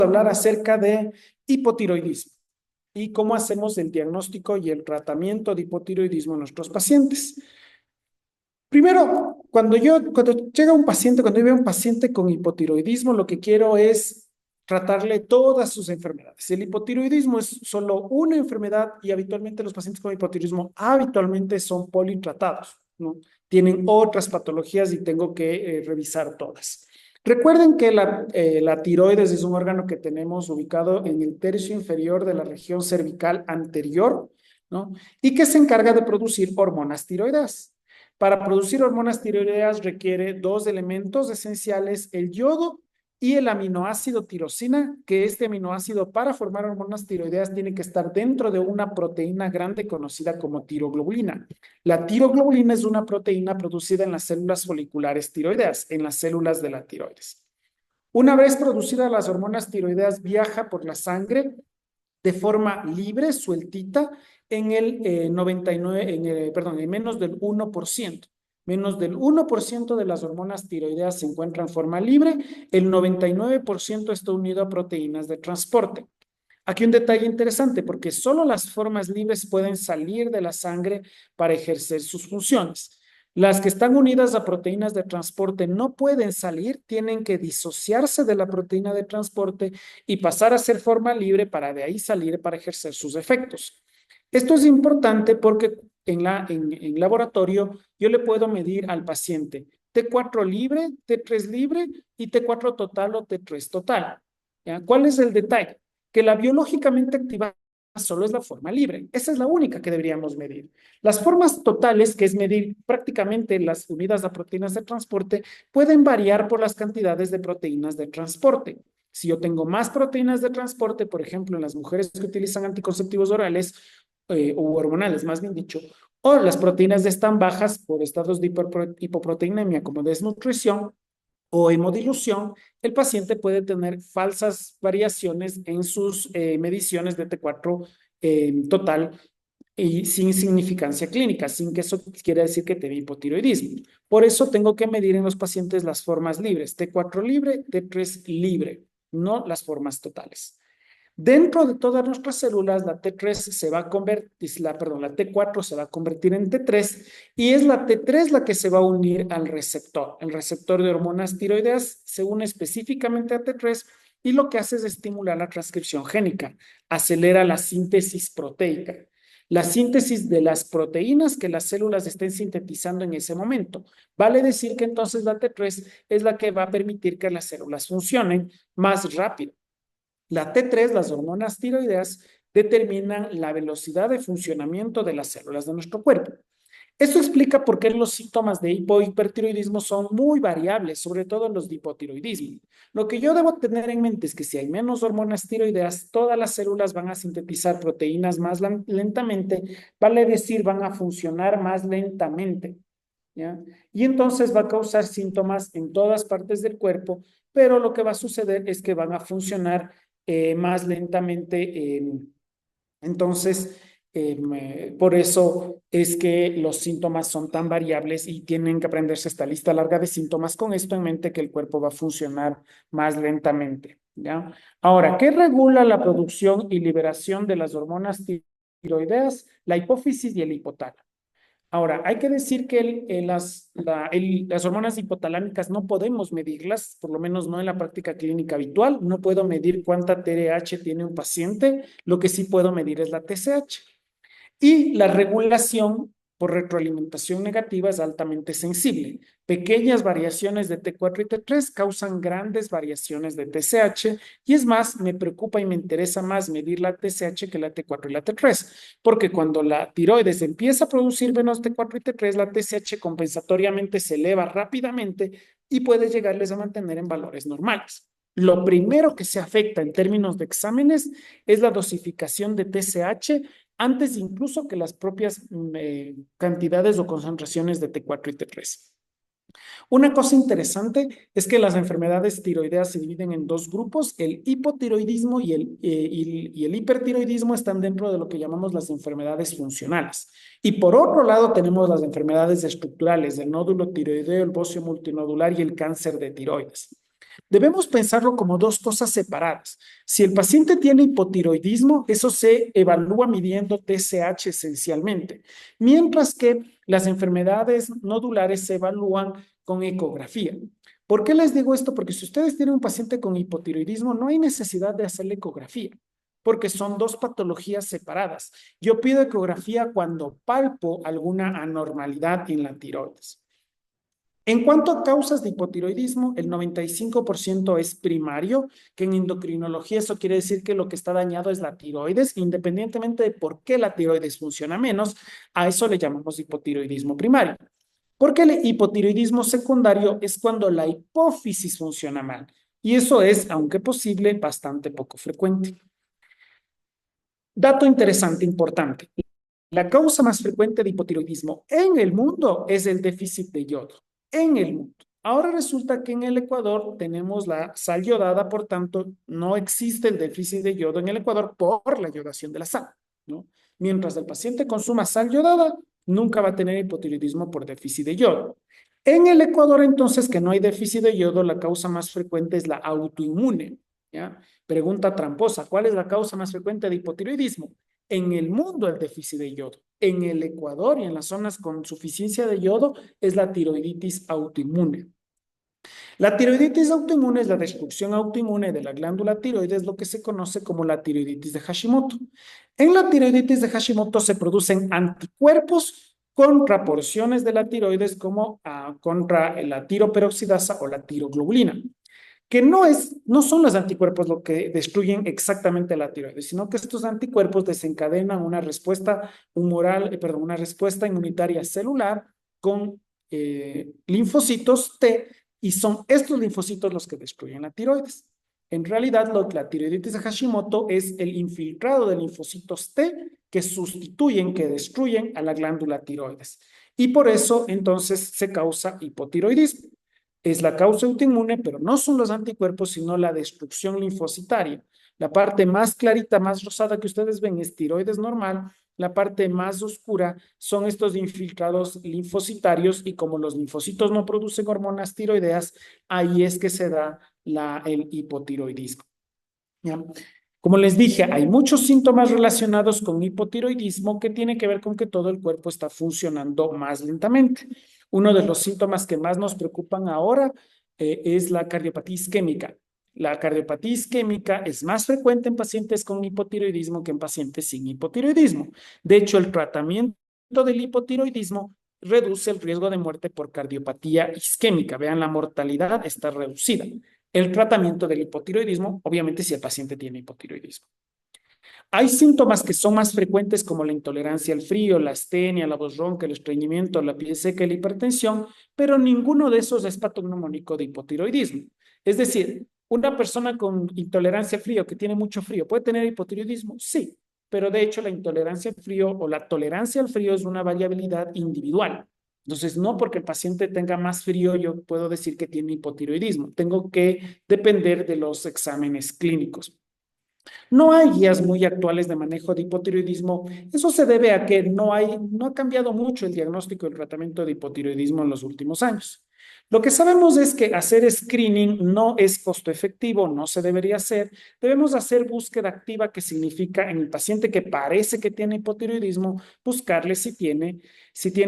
hablar acerca de hipotiroidismo y cómo hacemos el diagnóstico y el tratamiento de hipotiroidismo en nuestros pacientes. Primero, cuando llega un paciente, cuando yo veo un paciente con hipotiroidismo, lo que quiero es tratarle todas sus enfermedades. El hipotiroidismo es solo una enfermedad y habitualmente los pacientes con hipotiroidismo habitualmente son politratados, ¿no? Tienen otras patologías y tengo que revisar todas. Recuerden que la tiroides es un órgano que tenemos ubicado en el tercio inferior de la región cervical anterior, ¿no? Y que se encarga de producir hormonas tiroideas. Para producir hormonas tiroideas requiere dos elementos esenciales, el yodo y el aminoácido tirosina, que este aminoácido para formar hormonas tiroideas tiene que estar dentro de una proteína grande conocida como tiroglobulina. La tiroglobulina es una proteína producida en las células foliculares tiroideas, en las células de la tiroides. Una vez producidas las hormonas tiroideas, viaja por la sangre de forma libre, sueltita, en el 99, en menos del 1%. Menos del 1% de las hormonas tiroideas se encuentran en forma libre, el 99% está unido a proteínas de transporte. Aquí un detalle interesante, porque solo las formas libres pueden salir de la sangre para ejercer sus funciones. Las que están unidas a proteínas de transporte no pueden salir, tienen que disociarse de la proteína de transporte y pasar a ser forma libre para de ahí salir para ejercer sus efectos. Esto es importante porque en laboratorio yo le puedo medir al paciente T4 libre, T3 libre y T4 total o T3 total. ¿Ya? ¿Cuál es el detalle? Que la biológicamente activada solo es la forma libre. Esa es la única que deberíamos medir. Las formas totales, que es medir prácticamente las unidas a proteínas de transporte, pueden variar por las cantidades de proteínas de transporte. Si yo tengo más proteínas de transporte, por ejemplo, en las mujeres que utilizan anticonceptivos orales o hormonales, más bien dicho, o las proteínas están bajas por estados de hipoproteinemia como desnutrición, o hemodilución, el paciente puede tener falsas variaciones en sus mediciones de T4 total y sin significancia clínica, sin que eso quiera decir que tenga hipotiroidismo. Por eso tengo que medir en los pacientes las formas libres, T4 libre, T3 libre, no las formas totales. Dentro de todas nuestras células, la T3 se va a convertir, la T4 se va a convertir en T3 y es la T3 la que se va a unir al receptor. El receptor de hormonas tiroideas se une específicamente a T3 y lo que hace es estimular la transcripción génica, acelera la síntesis proteica, la síntesis de las proteínas que las células estén sintetizando en ese momento. Vale decir que entonces la T3 es la que va a permitir que las células funcionen más rápido. La T3, las hormonas tiroideas, determinan la velocidad de funcionamiento de las células de nuestro cuerpo. Esto explica por qué los síntomas de hipohipertiroidismo son muy variables, sobre todo los de hipotiroidismo. Lo que yo debo tener en mente es que si hay menos hormonas tiroideas, todas las células van a sintetizar proteínas más lentamente, vale decir, van a funcionar más lentamente, ¿ya? Y entonces va a causar síntomas en todas partes del cuerpo, pero lo que va a suceder es que van a funcionar más lentamente. Entonces, por eso es que los síntomas son tan variables y tienen que aprenderse esta lista larga de síntomas con esto en mente que el cuerpo va a funcionar más lentamente, ¿ya? Ahora, ¿qué regula la producción y liberación de las hormonas tiroideas? La hipófisis y el hipotálamo. Ahora, hay que decir que las hormonas hipotalámicas no podemos medirlas, por lo menos no en la práctica clínica habitual. No puedo medir cuánta TRH tiene un paciente, lo que sí puedo medir es la TSH. Y la regulación por retroalimentación negativa es altamente sensible. Pequeñas variaciones de T4 y T3 causan grandes variaciones de TSH y es más, me preocupa y me interesa más medir la TSH que la T4 y la T3, porque cuando la tiroides empieza a producir menos T4 y T3, la TSH compensatoriamente se eleva rápidamente y puede llegarles a mantener en valores normales. Lo primero que se afecta en términos de exámenes es la dosificación de TSH antes incluso que las propias cantidades o concentraciones de T4 y T3. Una cosa interesante es que las enfermedades tiroideas se dividen en dos grupos, el hipotiroidismo y el hipertiroidismo están dentro de lo que llamamos las enfermedades funcionales. Y por otro lado tenemos las enfermedades estructurales, el nódulo tiroideo, el bocio multinodular y el cáncer de tiroides. Debemos pensarlo como dos cosas separadas. Si el paciente tiene hipotiroidismo, eso se evalúa midiendo TSH esencialmente, mientras que las enfermedades nodulares se evalúan con ecografía. ¿Por qué les digo esto? Porque si ustedes tienen un paciente con hipotiroidismo, no hay necesidad de hacerle ecografía, porque son dos patologías separadas. Yo pido ecografía cuando palpo alguna anormalidad en la tiroides. En cuanto a causas de hipotiroidismo, el 95% es primario, que en endocrinología eso quiere decir que lo que está dañado es la tiroides, independientemente de por qué la tiroides funciona menos, a eso le llamamos hipotiroidismo primario. Porque el hipotiroidismo secundario es cuando la hipófisis funciona mal, y eso es, aunque posible, bastante poco frecuente. Dato interesante, importante. La causa más frecuente de hipotiroidismo en el mundo es el déficit de yodo, en el mundo. Ahora resulta que en el Ecuador tenemos la sal yodada, por tanto, no existe el déficit de yodo en el Ecuador por la yodación de la sal, ¿no? Mientras el paciente consuma sal yodada, nunca va a tener hipotiroidismo por déficit de yodo. En el Ecuador, entonces, que no hay déficit de yodo, la causa más frecuente es la autoinmune, ¿ya? Pregunta tramposa, ¿cuál es la causa más frecuente de hipotiroidismo? En el mundo el déficit de yodo. En el Ecuador y en las zonas con suficiencia de yodo es la tiroiditis autoinmune. La tiroiditis autoinmune es la destrucción autoinmune de la glándula tiroides, lo que se conoce como la tiroiditis de Hashimoto. En la tiroiditis de Hashimoto se producen anticuerpos contra porciones de la tiroides como contra la tiroperoxidasa o la tiroglobulina, que no son los anticuerpos lo que destruyen exactamente la tiroides, sino que estos anticuerpos desencadenan una respuesta humoral, una respuesta inmunitaria celular con linfocitos T, y son estos linfocitos los que destruyen la tiroides. En realidad, la tiroiditis de Hashimoto es el infiltrado de linfocitos T que sustituyen, que destruyen a la glándula tiroides. Y por eso, entonces, se causa hipotiroidismo. Es la causa autoinmune, pero no son los anticuerpos, sino la destrucción linfocitaria. La parte más clarita, más rosada que ustedes ven es tiroides normal. La parte más oscura son estos infiltrados linfocitarios, y como los linfocitos no producen hormonas tiroideas, ahí es que se da el hipotiroidismo. ¿Ya? Como les dije, hay muchos síntomas relacionados con hipotiroidismo que tiene que ver con que todo el cuerpo está funcionando más lentamente. Uno de los síntomas que más nos preocupan ahora es la cardiopatía isquémica. La cardiopatía isquémica es más frecuente en pacientes con hipotiroidismo que en pacientes sin hipotiroidismo. De hecho, el tratamiento del hipotiroidismo reduce el riesgo de muerte por cardiopatía isquémica. Vean, la mortalidad está reducida. El tratamiento del hipotiroidismo, obviamente si el paciente tiene hipotiroidismo. Hay síntomas que son más frecuentes como la intolerancia al frío, la astenia, la voz ronca, el estreñimiento, la piel seca y la hipertensión, pero ninguno de esos es patognomónico de hipotiroidismo. Es decir, una persona con intolerancia al frío, que tiene mucho frío, ¿puede tener hipotiroidismo? Sí, pero de hecho la intolerancia al frío o la tolerancia al frío es una variabilidad individual. Entonces, no porque el paciente tenga más frío, yo puedo decir que tiene hipotiroidismo. Tengo que depender de los exámenes clínicos. No hay guías muy actuales de manejo de hipotiroidismo. Eso se debe a que no ha cambiado mucho el diagnóstico y el tratamiento de hipotiroidismo en los últimos años. Lo que sabemos es que hacer screening no es costo efectivo, no se debería hacer. Debemos hacer búsqueda activa, que significa en el paciente que parece que tiene hipotiroidismo, buscarle si tiene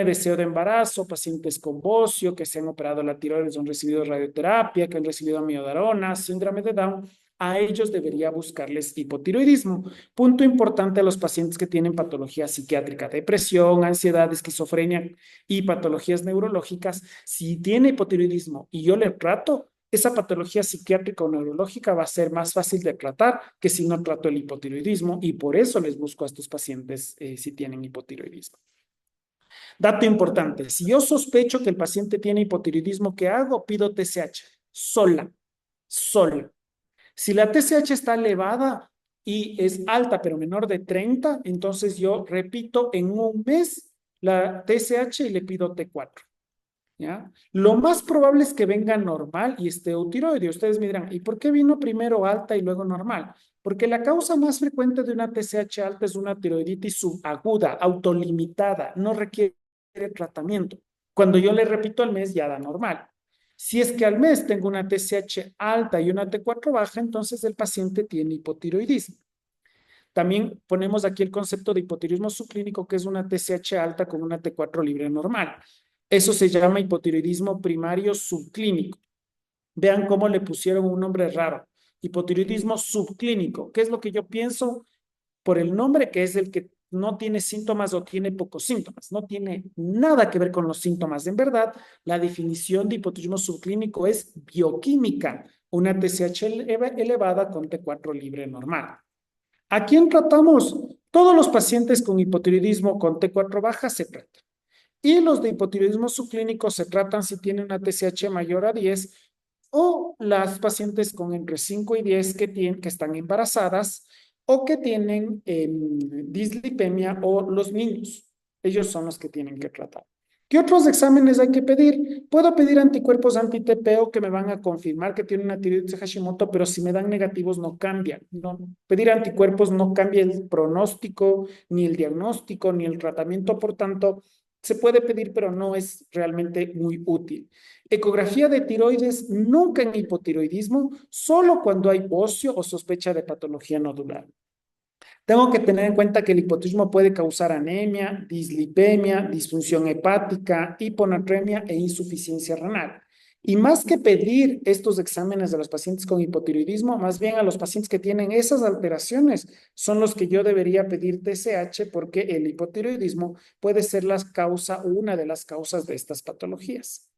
deseo de embarazo, pacientes con bocio, que se han operado la tiroides, han recibido radioterapia, que han recibido amiodarona, síndrome de Down. A ellos debería buscarles hipotiroidismo. Punto importante a los pacientes que tienen patología psiquiátrica, depresión, ansiedad, esquizofrenia y patologías neurológicas. Si tiene hipotiroidismo y yo le trato, esa patología psiquiátrica o neurológica va a ser más fácil de tratar que si no trato el hipotiroidismo, y por eso les busco a estos pacientes si tienen hipotiroidismo. Dato importante, si yo sospecho que el paciente tiene hipotiroidismo, ¿qué hago? Pido TSH sola. Si la TSH está elevada y es alta pero menor de 30, entonces yo repito en un mes la TSH y le pido T4. ¿Ya? Lo más probable es que venga normal y esté eutiroide. Ustedes me dirán, ¿y por qué vino primero alta y luego normal? Porque la causa más frecuente de una TSH alta es una tiroiditis subaguda, autolimitada, no requiere tratamiento. Cuando yo le repito al mes, ya da normal. Si es que al mes tengo una TSH alta y una T4 baja, entonces el paciente tiene hipotiroidismo. También ponemos aquí el concepto de hipotiroidismo subclínico, que es una TSH alta con una T4 libre normal. Eso se llama hipotiroidismo primario subclínico. Vean cómo le pusieron un nombre raro. Hipotiroidismo subclínico. ¿Qué es lo que yo pienso? Por el nombre, que es el que no tiene síntomas o tiene pocos síntomas. No tiene nada que ver con los síntomas. En verdad, la definición de hipotiroidismo subclínico es bioquímica. Una TSH elevada con T4 libre normal. ¿A quién tratamos? Todos los pacientes con hipotiroidismo con T4 baja se tratan. Y los de hipotiroidismo subclínico se tratan si tienen una TSH mayor a 10 o las pacientes con entre 5 y 10 que están embarazadas o que tienen dislipemia o los niños. Ellos son los que tienen que tratar. ¿Qué otros exámenes hay que pedir? Puedo pedir anticuerpos anti-TPO que me van a confirmar que tiene una tiroides de Hashimoto, pero si me dan negativos no cambia. No, pedir anticuerpos no cambia el pronóstico, ni el diagnóstico, ni el tratamiento. Por tanto, se puede pedir, pero no es realmente muy útil. Ecografía de tiroides nunca en hipotiroidismo, solo cuando hay bocio o sospecha de patología nodular. Tengo que tener en cuenta que el hipotiroidismo puede causar anemia, dislipemia, disfunción hepática, hiponatremia e insuficiencia renal. Y más que pedir estos exámenes a los pacientes con hipotiroidismo, más bien a los pacientes que tienen esas alteraciones son los que yo debería pedir TSH porque el hipotiroidismo puede ser una de las causas de estas patologías.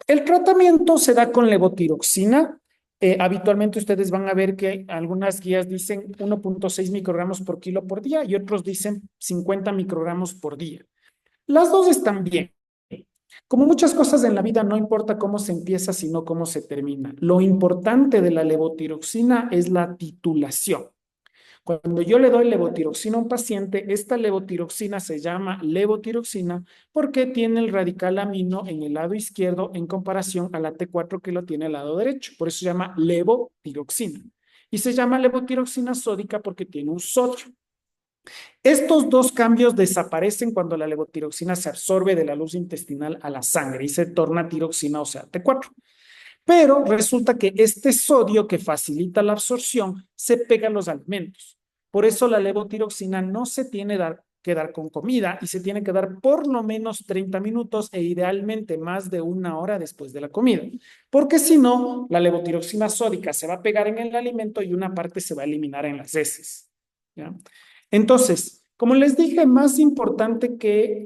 El tratamiento se da con levotiroxina. Habitualmente ustedes van a ver que algunas guías dicen 1.6 microgramos por kilo por día y otros dicen 50 microgramos por día. Las dos están bien. Como muchas cosas en la vida, no importa cómo se empieza, sino cómo se termina. Lo importante de la levotiroxina es la titulación. Cuando yo le doy levotiroxina a un paciente, esta levotiroxina se llama levotiroxina porque tiene el radical amino en el lado izquierdo en comparación a la T4 que lo tiene al lado derecho. Por eso se llama levotiroxina. Y se llama levotiroxina sódica porque tiene un sodio. Estos dos cambios desaparecen cuando la levotiroxina se absorbe de la luz intestinal a la sangre y se torna tiroxina, o sea, T4. Pero resulta que este sodio que facilita la absorción se pega a los alimentos. Por eso la levotiroxina no se tiene que dar con comida y se tiene que dar por lo menos 30 minutos e idealmente más de una hora después de la comida. Porque si no, la levotiroxina sódica se va a pegar en el alimento y una parte se va a eliminar en las heces. ¿Ya? Entonces, como les dije, más importante que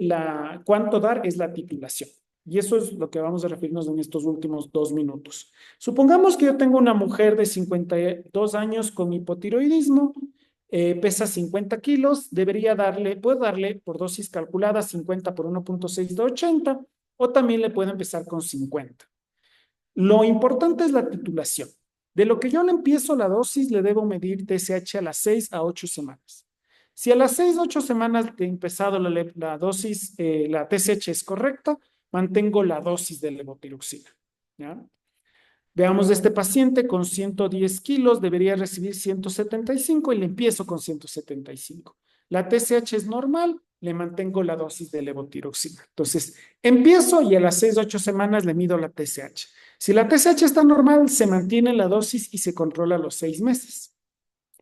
cuánto dar es la titulación. Y eso es lo que vamos a referirnos en estos últimos 2 minutos. Supongamos que yo tengo una mujer de 52 años con hipotiroidismo, pesa 50 kilos, puedo darle por dosis calculada 50 por 1.6 de 80, o también le puedo empezar con 50. Lo importante es la titulación. De lo que yo le empiezo la dosis, le debo medir TSH a las 6 a 8 semanas. Si a las 6 a 8 semanas de empezado la dosis, la TSH es correcta, mantengo la dosis de levotiroxina. ¿Ya? Veamos de este paciente con 110 kilos, debería recibir 175 y le empiezo con 175. La TSH es normal, le mantengo la dosis de levotiroxina. Entonces, empiezo y a las 6 a 8 semanas le mido la TSH. Si la TSH está normal, se mantiene la dosis y se controla los 6 meses.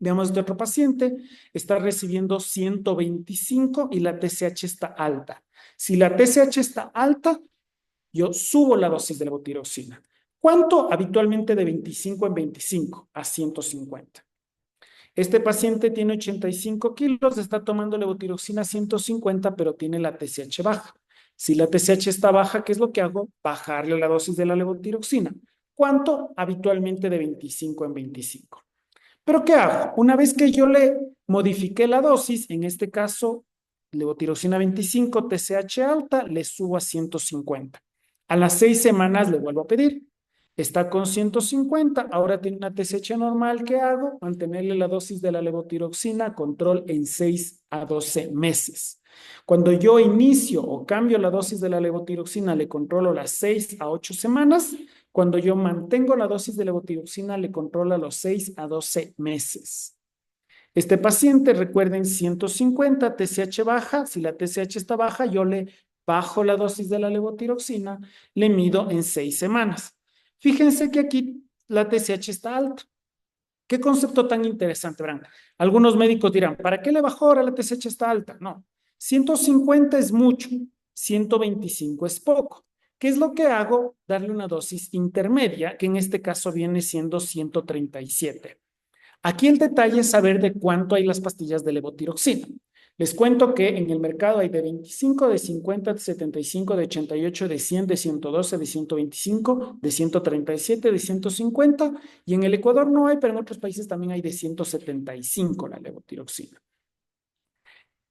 Veamos de otro paciente, está recibiendo 125 y la TSH está alta. Si la TSH está alta, yo subo la dosis de levotiroxina. ¿Cuánto? Habitualmente de 25 en 25 a 150. Este paciente tiene 85 kilos, está tomando levotiroxina 150, pero tiene la TSH baja. Si la TSH está baja, ¿qué es lo que hago? Bajarle la dosis de la levotiroxina. ¿Cuánto? Habitualmente de 25 en 25. ¿Pero qué hago? Una vez que yo le modifiqué la dosis, en este caso, levotiroxina 25, TSH alta, le subo a 150. A las 6 semanas le vuelvo a pedir. Está con 150, ahora tiene una TSH normal. ¿Qué hago? Mantenerle la dosis de la levotiroxina, control en 6 a 12 meses. Cuando yo inicio o cambio la dosis de la levotiroxina, le controlo las 6 a 8 semanas. Cuando yo mantengo la dosis de levotiroxina, le controla los 6 a 12 meses. Este paciente, recuerden, 150, TSH baja. Si la TSH está baja, yo le bajo la dosis de la levotiroxina, le mido en 6 semanas. Fíjense que aquí la TSH está alta. ¿Qué concepto tan interesante, verán? Algunos médicos dirán, ¿para qué le bajó ahora la TSH está alta? No, 150 es mucho, 125 es poco. ¿Qué es lo que hago? Darle una dosis intermedia, que en este caso viene siendo 137. Aquí el detalle es saber de cuánto hay las pastillas de levotiroxina. Les cuento que en el mercado hay de 25, de 50, de 75, de 88, de 100, de 112, de 125, de 137, de 150 y en el Ecuador no hay, pero en otros países también hay de 175 la levotiroxina.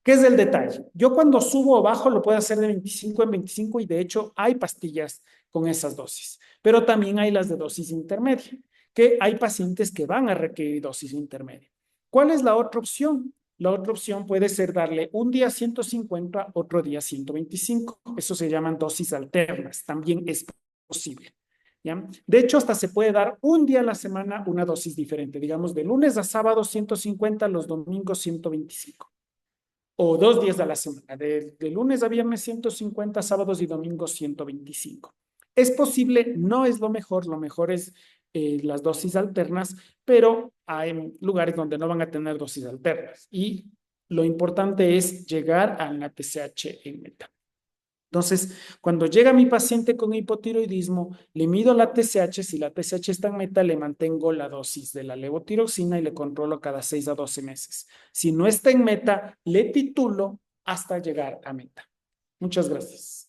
¿Qué es el detalle? Yo cuando subo o bajo lo puedo hacer de 25 en 25 y de hecho hay pastillas con esas dosis, pero también hay las de dosis intermedia, que hay pacientes que van a requerir dosis intermedia. ¿Cuál es la otra opción? La otra opción puede ser darle un día 150, otro día 125. Eso se llaman dosis alternas. También es posible. ¿Ya? De hecho, hasta se puede dar un día a la semana una dosis diferente. Digamos, de lunes a sábado 150, los domingos 125 o 2 días a la semana, de lunes a viernes 150, sábados y domingos 125. Es posible, no es lo mejor es las dosis alternas, pero hay lugares donde no van a tener dosis alternas y lo importante es llegar a la TSH en meta. Entonces, cuando llega mi paciente con hipotiroidismo, le mido la TSH, si la TSH está en meta, le mantengo la dosis de la levotiroxina y le controlo cada 6 a 12 meses. Si no está en meta, le titulo hasta llegar a meta. Muchas gracias.